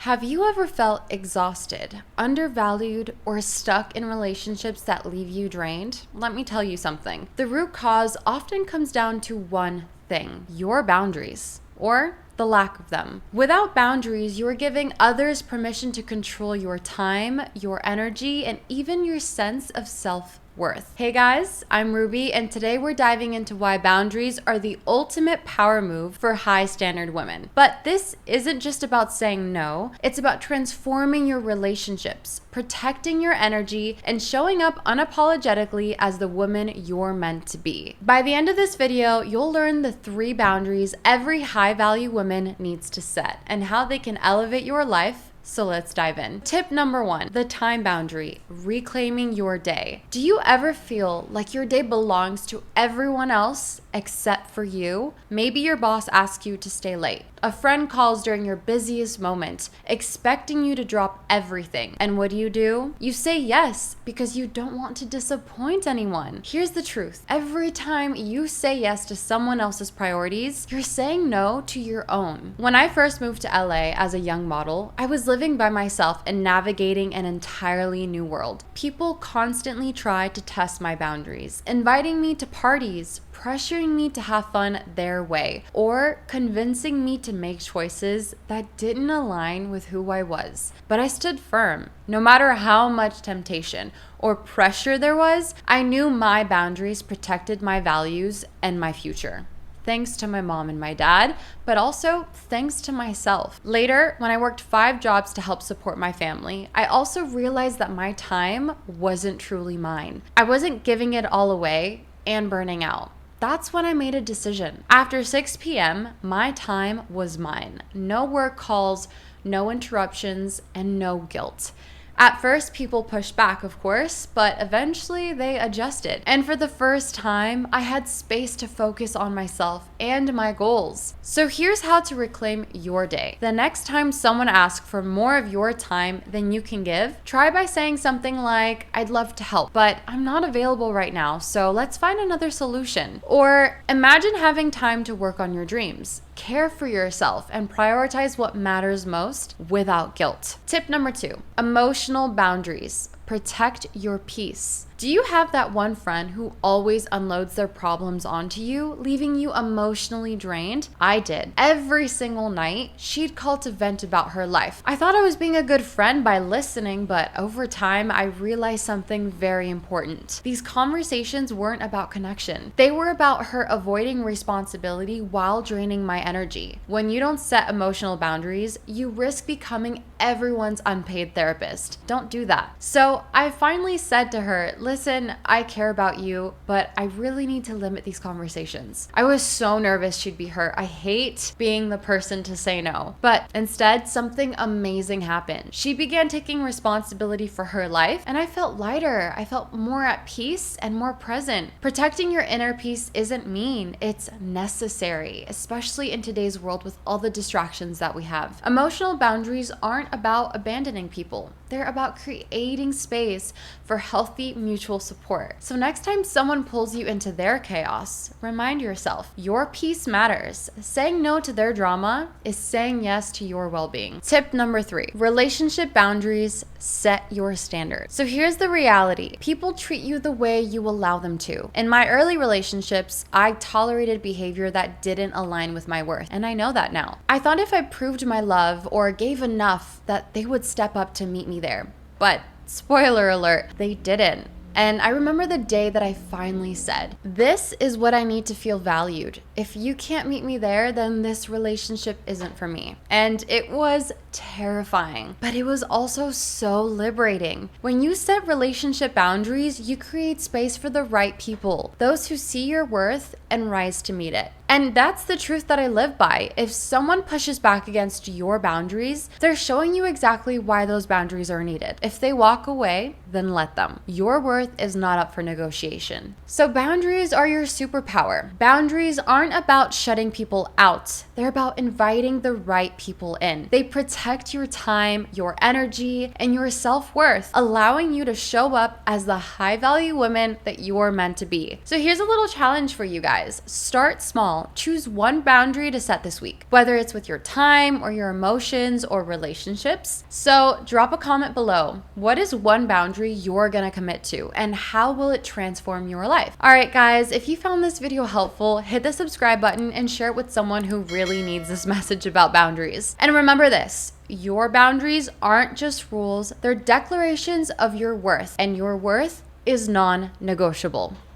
Have you ever felt exhausted, undervalued, or stuck in relationships that leave you drained? Let me tell you something. The root cause often comes down to one thing: your boundaries, or the lack of them. Without boundaries, you are giving others permission to control your time, your energy, and even your sense of self-worth. Hey guys, I'm Ruby, and today we're diving into why boundaries are the ultimate power move for high standard women. But this isn't just about saying no, it's about transforming your relationships, protecting your energy, and showing up unapologetically as the woman you're meant to be. By the end of this video, you'll learn the 3 boundaries every high value woman needs to set and how they can elevate your life. So let's dive in. Tip number 1, the time boundary, reclaiming your day. Do you ever feel like your day belongs to everyone else except for you? Maybe your boss asks you to stay late. A friend calls during your busiest moment, expecting you to drop everything. And what do? You say yes because you don't want to disappoint anyone. Here's the truth. Every time you say yes to someone else's priorities, you're saying no to your own. When I first moved to LA as a young model, I was living by myself and navigating an entirely new world. People constantly tried to test my boundaries, inviting me to parties, pressuring me to have fun their way, or convincing me to make choices that didn't align with who I was. But I stood firm. No matter how much temptation or pressure there was, I knew my boundaries protected my values and my future. Thanks to my mom and my dad, but also thanks to myself. Later, when I worked 5 jobs to help support my family, I also realized that my time wasn't truly mine. I wasn't giving it all away and burning out. That's when I made a decision. After 6 p.m., my time was mine. No work calls, no interruptions, and no guilt. At first, people pushed back, of course, but eventually they adjusted. And for the first time, I had space to focus on myself and my goals. So here's how to reclaim your day. The next time someone asks for more of your time than you can give, try by saying something like, "I'd love to help, but I'm not available right now, so let's find another solution." Or imagine having time to work on your dreams. Care for yourself and prioritize what matters most without guilt. Tip number 2, emotional boundaries. Protect your peace. Do you have that one friend who always unloads their problems onto you, leaving you emotionally drained? I did. Every single night, she'd call to vent about her life. I thought I was being a good friend by listening, but over time, I realized something very important. These conversations weren't about connection. They were about her avoiding responsibility while draining my energy. When you don't set emotional boundaries, you risk becoming everyone's unpaid therapist. Don't do that. So I finally said to her, "Listen, I care about you, but I really need to limit these conversations." I was so nervous she'd be hurt. I hate being the person to say no. But instead, something amazing happened. She began taking responsibility for her life, and I felt lighter. I felt more at peace and more present. Protecting your inner peace isn't mean, it's necessary, especially in today's world with all the distractions that we have. Emotional boundaries aren't about abandoning people. They're about creating space for healthy mutual support. So next time someone pulls you into their chaos, remind yourself, your peace matters. Saying no to their drama is saying yes to your well-being. Tip number 3, relationship boundaries. Set your standards. So here's the reality. People treat you the way you allow them to. In my early relationships, I tolerated behavior that didn't align with my worth, and I know that now. I thought if I proved my love or gave enough that they would step up to meet me there. But spoiler alert, they didn't. And I remember the day that I finally said, "This is what I need to feel valued. If you can't meet me there, then this relationship isn't for me." And it was terrifying, but it was also so liberating. When you set relationship boundaries, you create space for the right people, those who see your worth and rise to meet it. And that's the truth that I live by. If someone pushes back against your boundaries, they're showing you exactly why those boundaries are needed. If they walk away, then let them. Your worth is not up for negotiation. So boundaries are your superpower. Boundaries aren't about shutting people out. They're about inviting the right people in. They protect your time, your energy, and your self-worth, allowing you to show up as the high-value woman that you're meant to be. So here's a little challenge for you guys. Start small. small, choose one boundary to set this week, whether it's with your time or your emotions or relationships. So drop a comment below. What is one boundary you're gonna commit to, and how will it transform your life? All right, guys, if you found this video helpful, hit the subscribe button and share it with someone who really needs this message about boundaries. And remember this, your boundaries aren't just rules, they're declarations of your worth, and your worth is non-negotiable.